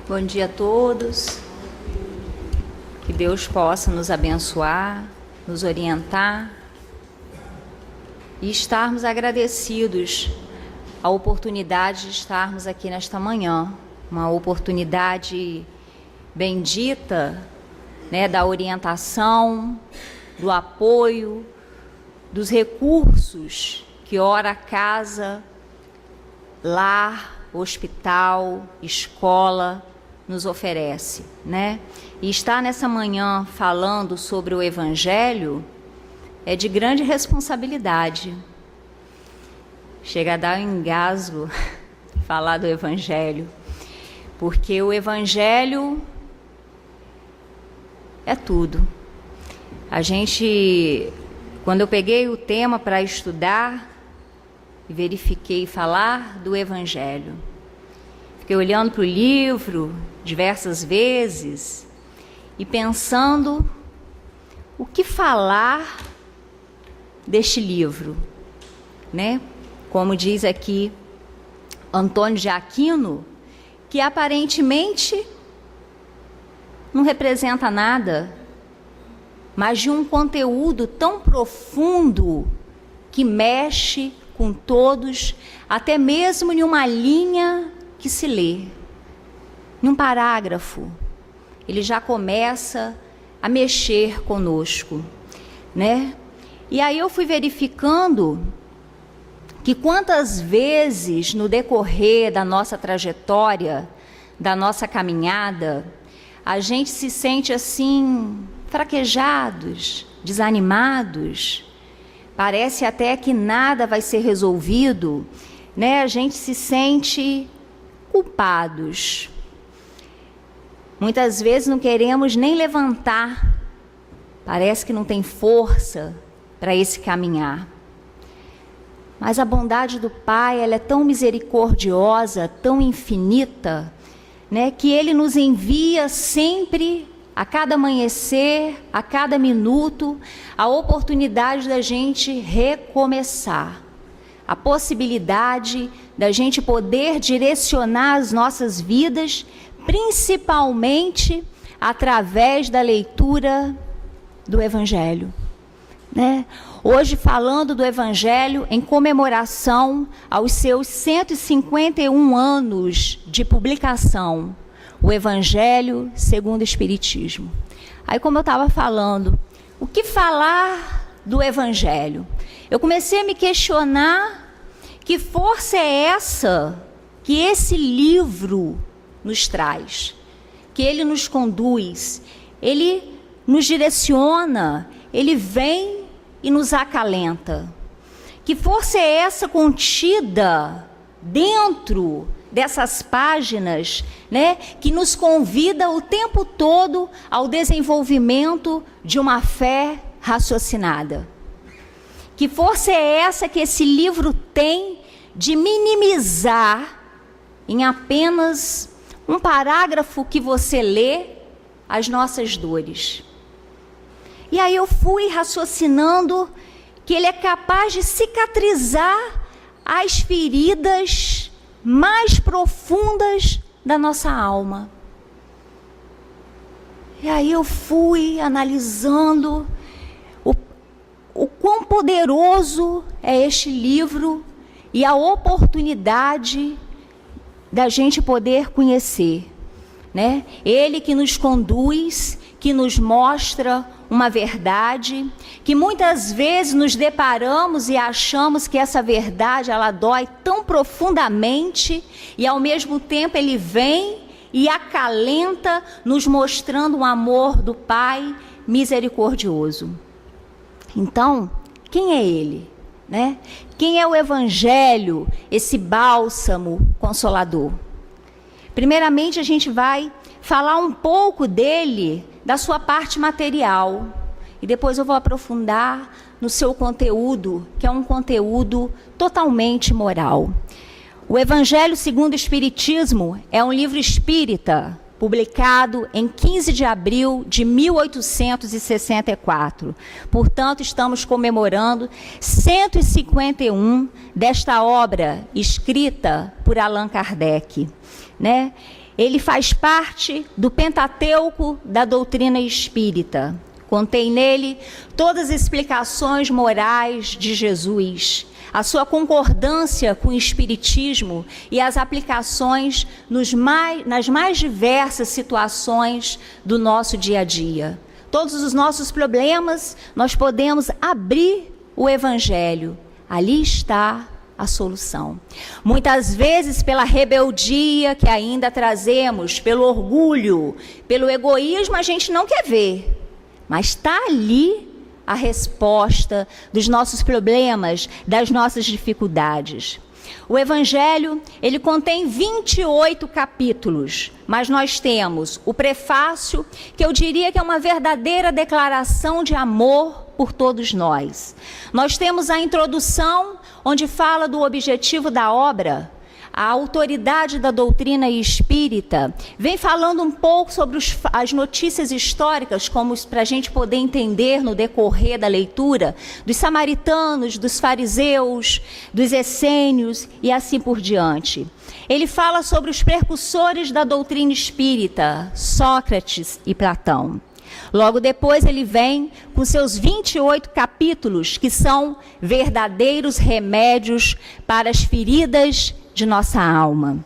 Bom dia a todos. Que Deus possa nos abençoar, nos orientar e estarmos agradecidos a oportunidade de estarmos aqui nesta manhã, uma oportunidade bendita, né, da orientação, do apoio, dos recursos que ora casa, lar, hospital, escola nos oferece, né? E estar nessa manhã falando sobre o Evangelho é de grande responsabilidade. Chega a dar um engasgo falar do Evangelho, porque o Evangelho é tudo. Quando eu peguei o tema para estudar e verifiquei falar do Evangelho, fiquei olhando para o livro diversas vezes e pensando o que falar deste livro, né? Como diz aqui Antônio de Aquino, que aparentemente não representa nada, mas de um conteúdo tão profundo que mexe com todos, até mesmo em uma linha que se lê, num parágrafo, ele já começa a mexer conosco, né? E aí eu fui verificando que quantas vezes no decorrer da nossa trajetória, da nossa caminhada, a gente se sente assim, fraquejados, desanimados, parece até que nada vai ser resolvido, né? A gente se sente culpados. Muitas vezes não queremos nem levantar, parece que não tem força para esse caminhar. Mas a bondade do Pai, ela é tão misericordiosa, tão infinita, né, que Ele nos envia sempre, a cada amanhecer, a cada minuto, a oportunidade da gente recomeçar, a possibilidade da gente poder direcionar as nossas vidas, principalmente através da leitura do Evangelho, né? Hoje falando do Evangelho em comemoração aos seus 151 anos de publicação, o Evangelho segundo o Espiritismo. Aí, como eu estava falando, o que falar do Evangelho? Eu comecei a me questionar que força é essa que esse livro nos traz, que ele nos conduz, ele nos direciona, ele vem e nos acalenta. Que força é essa contida dentro dessas páginas, né, que nos convida o tempo todo ao desenvolvimento de uma fé raciocinada? Que força é essa que esse livro tem de minimizar em apenas um parágrafo que você lê as nossas dores? E aí eu fui raciocinando que ele é capaz de cicatrizar as feridas mais profundas da nossa alma. E aí eu fui analisando o quão poderoso é este livro e a oportunidade da gente poder conhecer, né? Ele que nos conduz, que nos mostra uma verdade, que muitas vezes nos deparamos e achamos que essa verdade, ela dói tão profundamente, e ao mesmo tempo ele vem e acalenta, nos mostrando um amor do Pai misericordioso. Então, quem é ele, né? Quem é o Evangelho, esse bálsamo consolador? Primeiramente, a gente vai falar um pouco dele, da sua parte material, e depois eu vou aprofundar no seu conteúdo, que é um conteúdo totalmente moral. O Evangelho segundo o Espiritismo é um livro espírita, publicado em 15 de abril de 1864. Portanto, estamos comemorando 151 desta obra escrita por Allan Kardec, né? ele faz parte do Pentateuco da doutrina espírita. Contém nele todas as explicações morais de Jesus, a sua concordância com o Espiritismo e as aplicações nas mais diversas situações do nosso dia a dia. Todos os nossos problemas, nós podemos abrir o Evangelho. Ali está a solução. Muitas vezes, pela rebeldia que ainda trazemos, pelo orgulho, pelo egoísmo, a gente não quer ver. Mas está ali a resposta dos nossos problemas, das nossas dificuldades. O Evangelho, ele contém 28 capítulos, mas nós temos o prefácio, que eu diria que é uma verdadeira declaração de amor por todos nós. Nós temos a introdução, onde fala do objetivo da obra. A autoridade da doutrina espírita vem falando um pouco sobre as notícias históricas, como para a gente poder entender no decorrer da leitura, dos samaritanos, dos fariseus, dos essênios e assim por diante. Ele fala sobre os precursores da doutrina espírita, Sócrates e Platão. Logo depois ele vem com seus 28 capítulos, que são verdadeiros remédios para as feridas de nossa alma.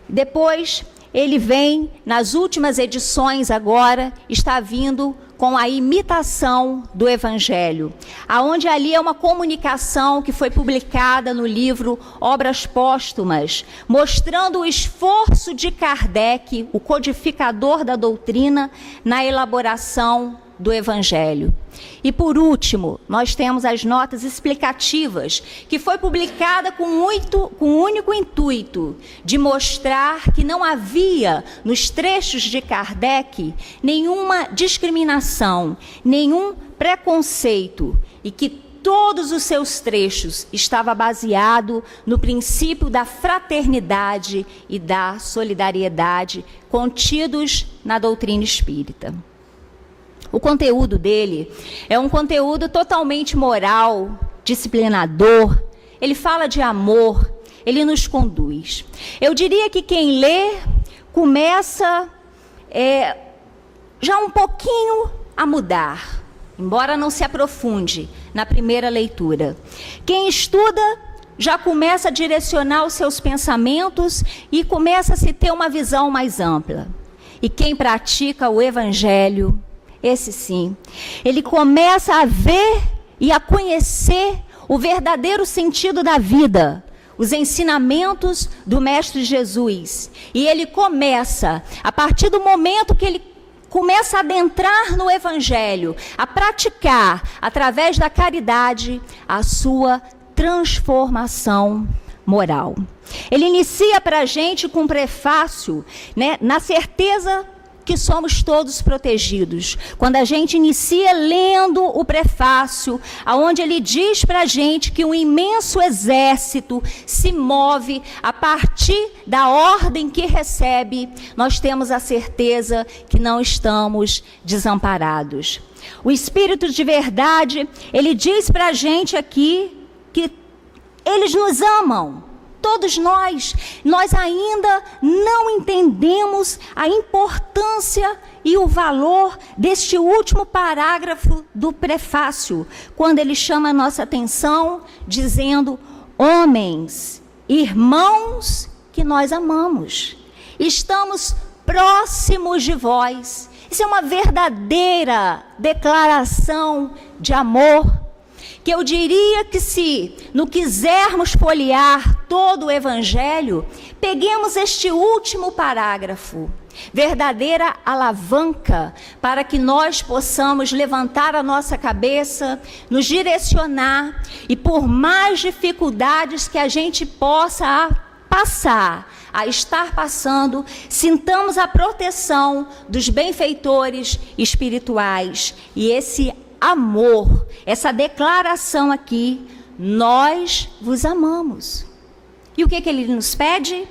Depois ele vem, nas últimas edições agora, está vindo com a imitação do Evangelho, aonde ali é uma comunicação que foi publicada no livro Obras Póstumas, mostrando o esforço de Kardec, o codificador da doutrina, na elaboração do Evangelho. E por último, nós temos as notas explicativas, que foi publicada com o único intuito de mostrar que não havia nos trechos de Kardec nenhuma discriminação, nenhum preconceito, e que todos os seus trechos estavam baseados no princípio da fraternidade e da solidariedade contidos na doutrina espírita. O conteúdo dele é um conteúdo totalmente moral, disciplinador. Ele fala de amor, ele nos conduz. Eu diria que quem lê começa já um pouquinho a mudar, embora não se aprofunde na primeira leitura. Quem estuda já começa a direcionar os seus pensamentos e começa a se ter uma visão mais ampla. E quem pratica o Evangelho, esse sim, ele começa a ver e a conhecer o verdadeiro sentido da vida, os ensinamentos do Mestre Jesus. E ele começa, a partir do momento que ele começa a adentrar no Evangelho, a praticar, através da caridade, a sua transformação moral. Ele inicia para a gente com um prefácio, né, na certeza que somos todos protegidos. Quando a gente inicia lendo o prefácio, aonde ele diz para a gente que um imenso exército se move a partir da ordem que recebe, nós temos a certeza que não estamos desamparados. O Espírito de verdade, ele diz para a gente aqui que eles nos amam. Todos nós ainda não entendemos a importância e o valor deste último parágrafo do prefácio, quando ele chama a nossa atenção, dizendo: homens, irmãos que nós amamos, estamos próximos de vós. Isso é uma verdadeira declaração de amor, que eu diria que, se não quisermos folhear todo o Evangelho, peguemos este último parágrafo, verdadeira alavanca para que nós possamos levantar a nossa cabeça, nos direcionar, e por mais dificuldades que a gente possa passar, a estar passando, sintamos a proteção dos benfeitores espirituais. E esse amor, essa declaração aqui: nós vos amamos. E o que ele nos pede?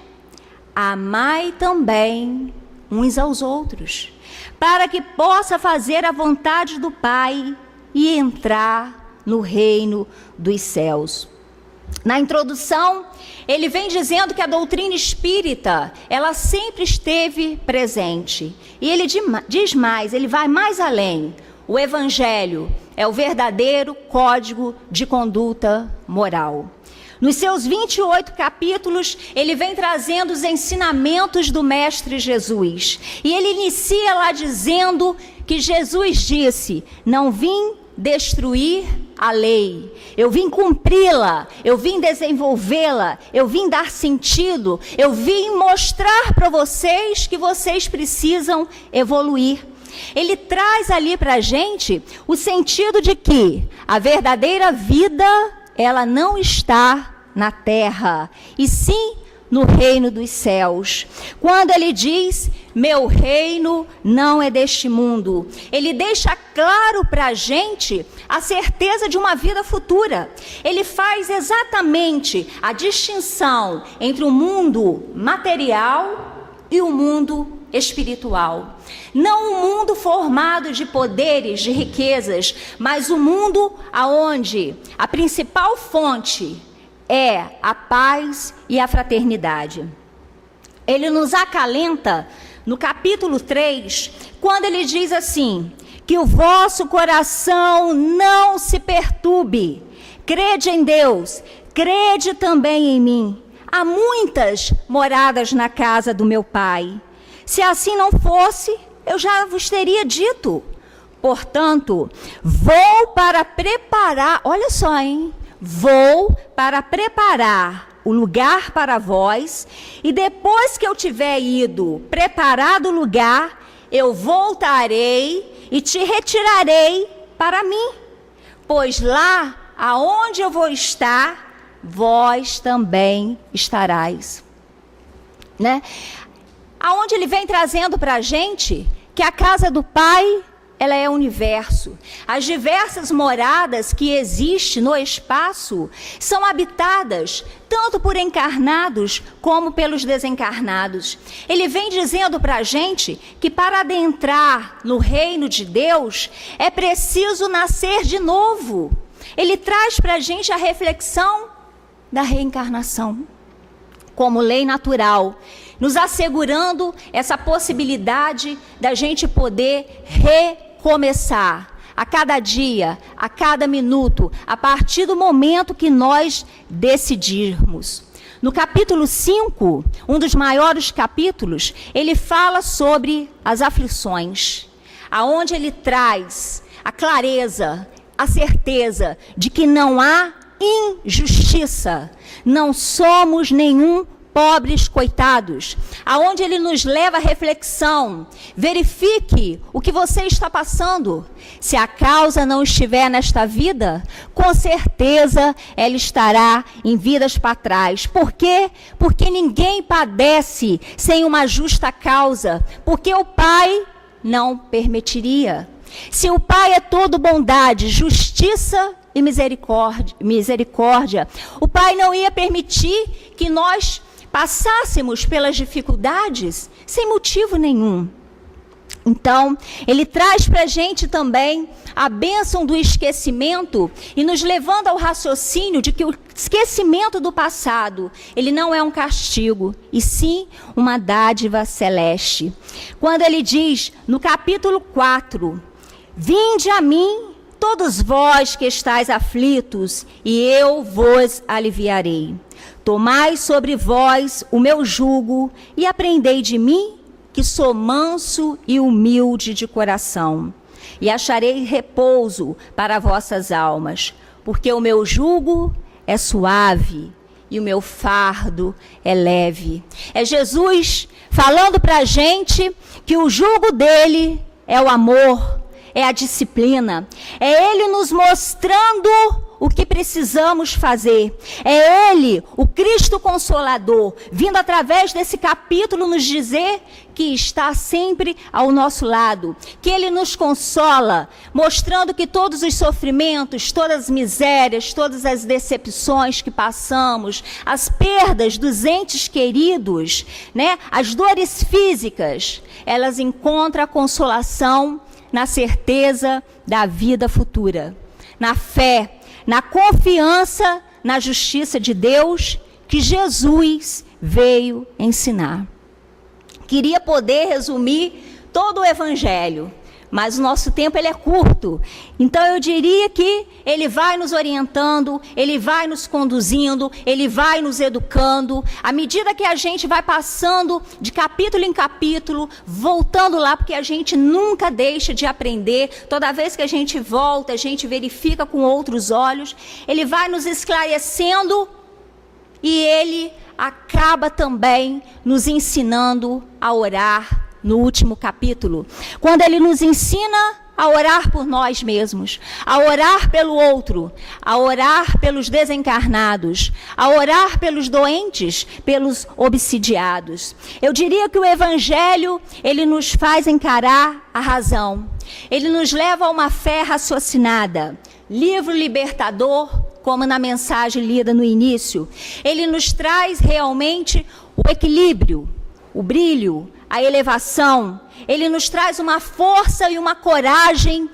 Amai também uns aos outros, para que possa fazer a vontade do Pai e entrar no reino dos céus. Na introdução, ele vem dizendo que a doutrina espírita, ela sempre esteve presente. E ele diz mais, ele vai mais além. O Evangelho é o verdadeiro código de conduta moral. Nos seus 28 capítulos, ele vem trazendo os ensinamentos do Mestre Jesus. E ele inicia lá dizendo que Jesus disse: não vim destruir a lei, eu vim cumpri-la, eu vim desenvolvê-la, eu vim dar sentido, eu vim mostrar para vocês que vocês precisam evoluir. Ele traz ali para a gente o sentido de que a verdadeira vida, ela não está na terra, e sim no reino dos céus. Quando ele diz, meu reino não é deste mundo, ele deixa claro para a gente a certeza de uma vida futura. Ele faz exatamente a distinção entre o mundo material e o mundo espiritual. Não um mundo formado de poderes, de riquezas, mas um mundo aonde a principal fonte é a paz e a fraternidade. Ele nos acalenta no capítulo 3, quando ele diz assim, que o vosso coração não se perturbe, crede em Deus, crede também em mim. Há muitas moradas na casa do meu Pai. Se assim não fosse, eu já vos teria dito. Portanto, vou para preparar, olha só, hein? Vou para preparar o lugar para vós, e depois que eu tiver ido preparado o lugar, eu voltarei e te retirarei para mim. Pois lá, aonde eu vou estar, vós também estarás. Né? Aonde ele vem trazendo para a gente que a casa do Pai, ela é o universo. As diversas moradas que existem no espaço são habitadas tanto por encarnados como pelos desencarnados. Ele vem dizendo para a gente que para adentrar no reino de Deus é preciso nascer de novo. Ele traz para a gente a reflexão da reencarnação como lei natural, nos assegurando essa possibilidade da gente poder recomeçar a cada dia, a cada minuto, a partir do momento que nós decidirmos. No capítulo 5, um dos maiores capítulos, ele fala sobre as aflições, aonde ele traz a clareza, a certeza de que não há injustiça, não somos nenhum pobres coitados, aonde ele nos leva à reflexão. Verifique o que você está passando. Se a causa não estiver nesta vida, com certeza ela estará em vidas para trás. Por quê? Porque ninguém padece sem uma justa causa, porque o Pai não permitiria. Se o Pai é todo bondade, justiça e misericórdia, o Pai não ia permitir que nós passássemos pelas dificuldades sem motivo nenhum. Então, ele traz para a gente também a bênção do esquecimento e nos levando ao raciocínio de que o esquecimento do passado, ele não é um castigo, e sim uma dádiva celeste. Quando ele diz, no capítulo 4, vinde a mim, todos vós que estáis aflitos, e eu vos aliviarei. Tomai sobre vós o meu jugo e aprendei de mim, que sou manso e humilde de coração. E acharei repouso para vossas almas, porque o meu jugo é suave e o meu fardo é leve. É Jesus falando para a gente que o jugo dele é o amor, é a disciplina, é ele nos mostrando o que precisamos fazer. É ele, o Cristo Consolador, vindo através desse capítulo nos dizer que está sempre ao nosso lado, que ele nos consola, mostrando que todos os sofrimentos, todas as misérias, todas as decepções que passamos, as perdas dos entes queridos, né, as dores físicas, elas encontram a consolação na certeza da vida futura, na fé, na confiança na justiça de Deus que Jesus veio ensinar. Queria poder resumir todo o Evangelho, mas o nosso tempo ele é curto. Então eu diria que ele vai nos orientando, ele vai nos conduzindo, ele vai nos educando. À medida que a gente vai passando de capítulo em capítulo, voltando lá, porque a gente nunca deixa de aprender. Toda vez que a gente volta, a gente verifica com outros olhos. Ele vai nos esclarecendo e ele acaba também nos ensinando a orar. No último capítulo, quando ele nos ensina a orar por nós mesmos, a orar pelo outro, a orar pelos desencarnados, a orar pelos doentes, pelos obsidiados. Eu diria que o Evangelho, ele nos faz encarar a razão. Ele nos leva a uma fé raciocinada. Livro libertador, como na mensagem lida no início. Ele nos traz realmente o equilíbrio, o brilho, a elevação. Ele nos traz uma força e uma coragem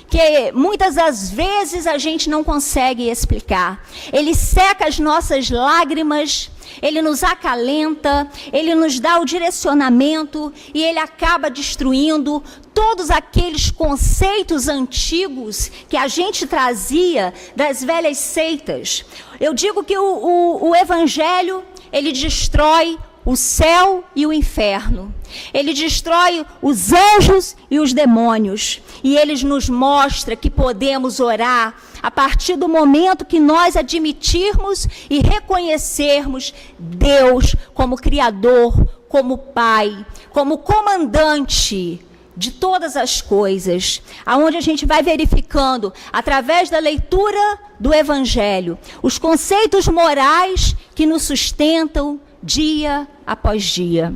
que muitas das vezes a gente não consegue explicar. Ele seca as nossas lágrimas, ele nos acalenta, ele nos dá o direcionamento e ele acaba destruindo todos aqueles conceitos antigos que a gente trazia das velhas seitas. Eu digo que o Evangelho, ele destrói o céu e o inferno. Ele destrói os anjos e os demônios. E ele nos mostra que podemos orar a partir do momento que nós admitirmos e reconhecermos Deus como Criador, como Pai, como comandante de todas as coisas, aonde a gente vai verificando, através da leitura do Evangelho, os conceitos morais que nos sustentam dia após dia.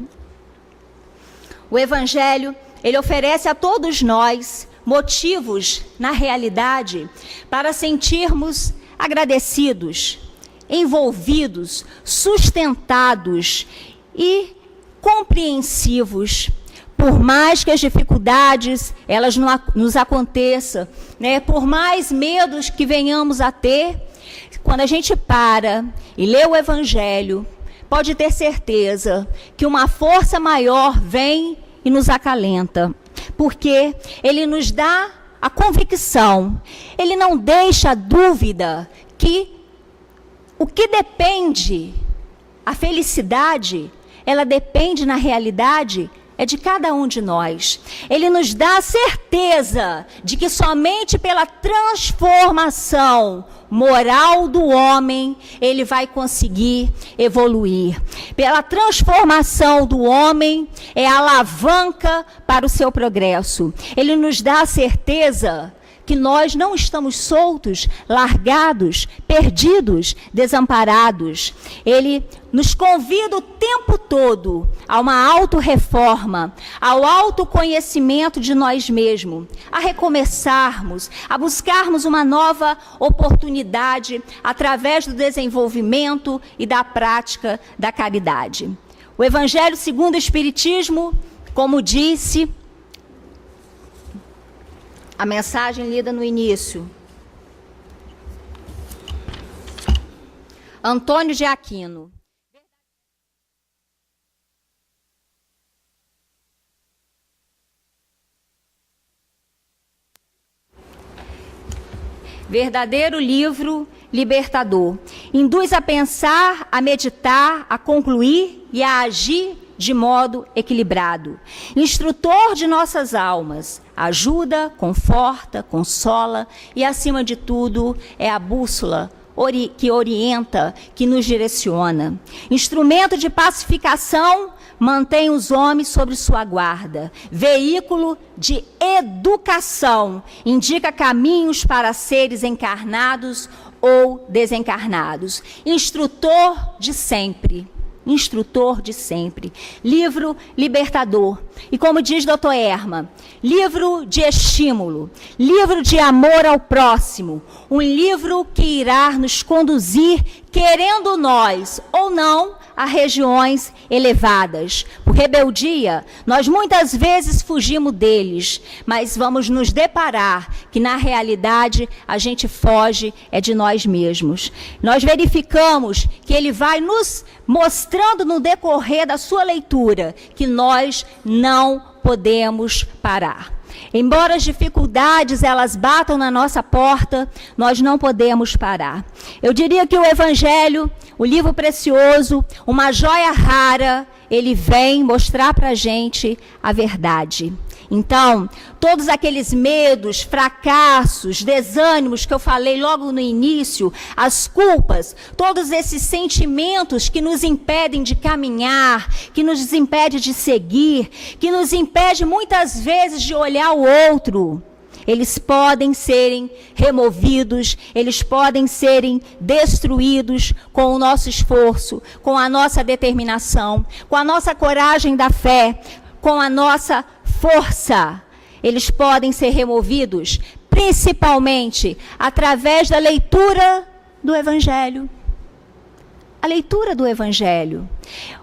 O Evangelho, ele oferece a todos nós motivos, na realidade, para sentirmos agradecidos, envolvidos, sustentados e compreensivos. Por mais que as dificuldades elas nos aconteçam, né? Por mais medos que venhamos a ter, quando a gente para e lê o Evangelho, pode ter certeza que uma força maior vem e nos acalenta, porque ele nos dá a convicção, ele não deixa dúvida que o que depende, a felicidade, ela depende na realidade é de cada um de nós. Ele nos dá a certeza de que somente pela transformação moral do homem, ele vai conseguir evoluir. Pela transformação do homem, é a alavanca para o seu progresso. Ele nos dá a certeza que nós não estamos soltos, largados, perdidos, desamparados. Ele nos convida o tempo todo a uma autorreforma, ao autoconhecimento de nós mesmos, a recomeçarmos, a buscarmos uma nova oportunidade através do desenvolvimento e da prática da caridade. O Evangelho segundo o Espiritismo, como disse a mensagem lida no início, Antônio de Aquino. Verdadeiro livro libertador. Induz a pensar, a meditar, a concluir e a agir de modo equilibrado. Instrutor de nossas almas, ajuda, conforta, consola e, acima de tudo, é a bússola que orienta, que nos direciona. Instrumento de pacificação, mantém os homens sob sua guarda. Veículo de educação, indica caminhos para seres encarnados ou desencarnados. Instrutor de sempre. Instrutor de sempre. Livro libertador. E como diz Dr. Erma, livro de estímulo, livro de amor ao próximo, um livro que irá nos conduzir, querendo nós ou não, a regiões elevadas. Por rebeldia, nós muitas vezes fugimos deles, mas vamos nos deparar que na realidade a gente foge de nós mesmos. Nós verificamos que ele vai nos mostrando no decorrer da sua leitura que nós não podemos parar. Embora as dificuldades elas batam na nossa porta, nós não podemos parar. Eu diria que o Evangelho, o livro precioso, uma joia rara, ele vem mostrar para a gente a verdade. Então, todos aqueles medos, fracassos, desânimos que eu falei logo no início, as culpas, todos esses sentimentos que nos impedem de caminhar, que nos impedem de seguir, que nos impedem muitas vezes de olhar o outro, eles podem serem removidos, eles podem serem destruídos com o nosso esforço, com a nossa determinação, com a nossa coragem da fé, com a nossa força. Eles podem ser removidos principalmente através da leitura do Evangelho. A leitura do Evangelho.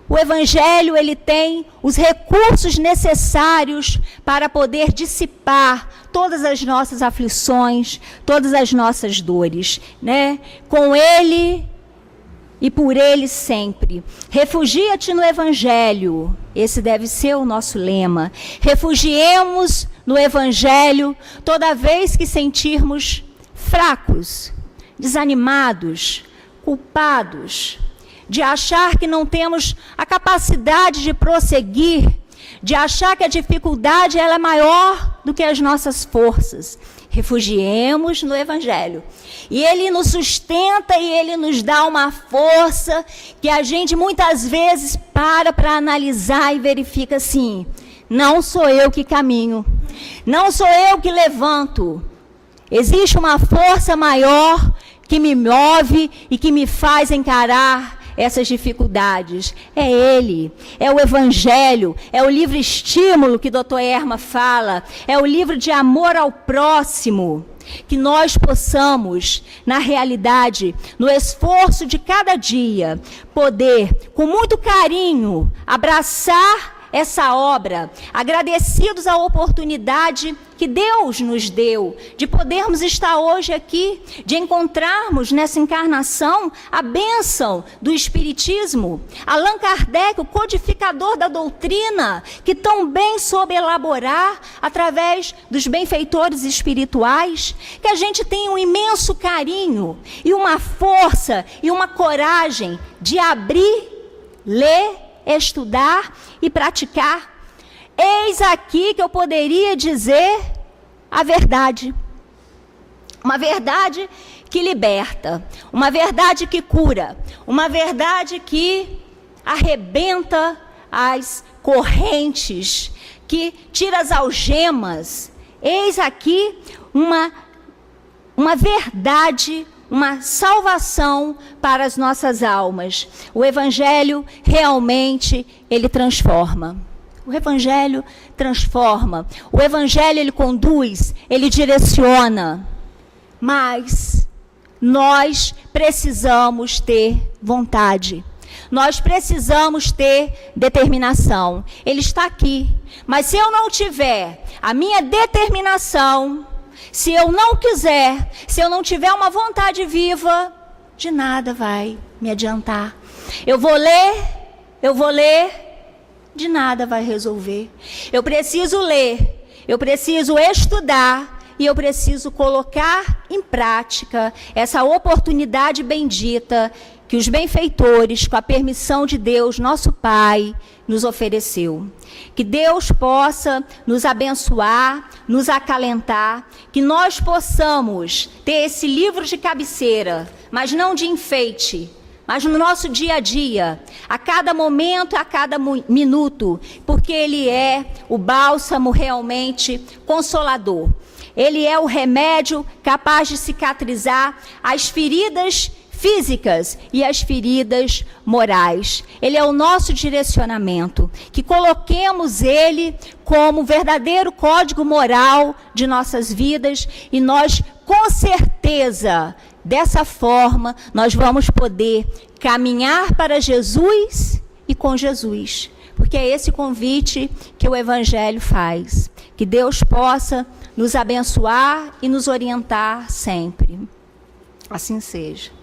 O Evangelho, ele tem os recursos necessários para poder dissipar todas as nossas aflições, todas as nossas dores, né? Com ele e por ele sempre. Refugia-te no Evangelho. Esse deve ser o nosso lema. Refugiemos no Evangelho toda vez que sentirmos fracos, desanimados, culpados, de achar que não temos a capacidade de prosseguir, de achar que a dificuldade ela é maior do que as nossas forças. Refugiemos no Evangelho. E ele nos sustenta e ele nos dá uma força que a gente muitas vezes para analisar e verifica assim: não sou eu que caminho, não sou eu que levanto. Existe uma força maior que me move e que me faz encarar essas dificuldades. É ele, é o Evangelho, é o livro estímulo que Dr. Erma fala, é o livro de amor ao próximo, que nós possamos, na realidade, no esforço de cada dia, poder, com muito carinho, abraçar essa obra, agradecidos à oportunidade que Deus nos deu de podermos estar hoje aqui, de encontrarmos nessa encarnação a bênção do Espiritismo. Allan Kardec, o codificador da doutrina, que tão bem soube elaborar através dos benfeitores espirituais, que a gente tem um imenso carinho e uma força e uma coragem de abrir, ler, estudar e praticar. Eis aqui que eu poderia dizer a verdade. Uma verdade que liberta, uma verdade que cura, uma verdade que arrebenta as correntes, que tira as algemas. Eis aqui uma verdade, uma salvação para as nossas almas. O Evangelho realmente, ele transforma. O Evangelho transforma. O Evangelho, ele conduz, ele direciona. Mas nós precisamos ter vontade. Nós precisamos ter determinação. Ele está aqui. Mas se eu não tiver a minha determinação, se eu não quiser, se eu não tiver uma vontade viva, de nada vai me adiantar. Eu vou ler, de nada vai resolver. Eu preciso ler, eu preciso estudar e eu preciso colocar em prática essa oportunidade bendita que os benfeitores, com a permissão de Deus, nosso Pai, nos ofereceu. Que Deus possa nos abençoar, nos acalentar, que nós possamos ter esse livro de cabeceira, mas não de enfeite, mas no nosso dia a dia, a cada momento, a cada minuto, porque ele é o bálsamo realmente consolador. Ele é o remédio capaz de cicatrizar as feridas físicas e as feridas morais. Ele é o nosso direcionamento, que coloquemos ele como verdadeiro código moral de nossas vidas e nós, com certeza, dessa forma, nós vamos poder caminhar para Jesus e com Jesus. Porque é esse convite que o Evangelho faz. Que Deus possa nos abençoar e nos orientar sempre. Assim seja.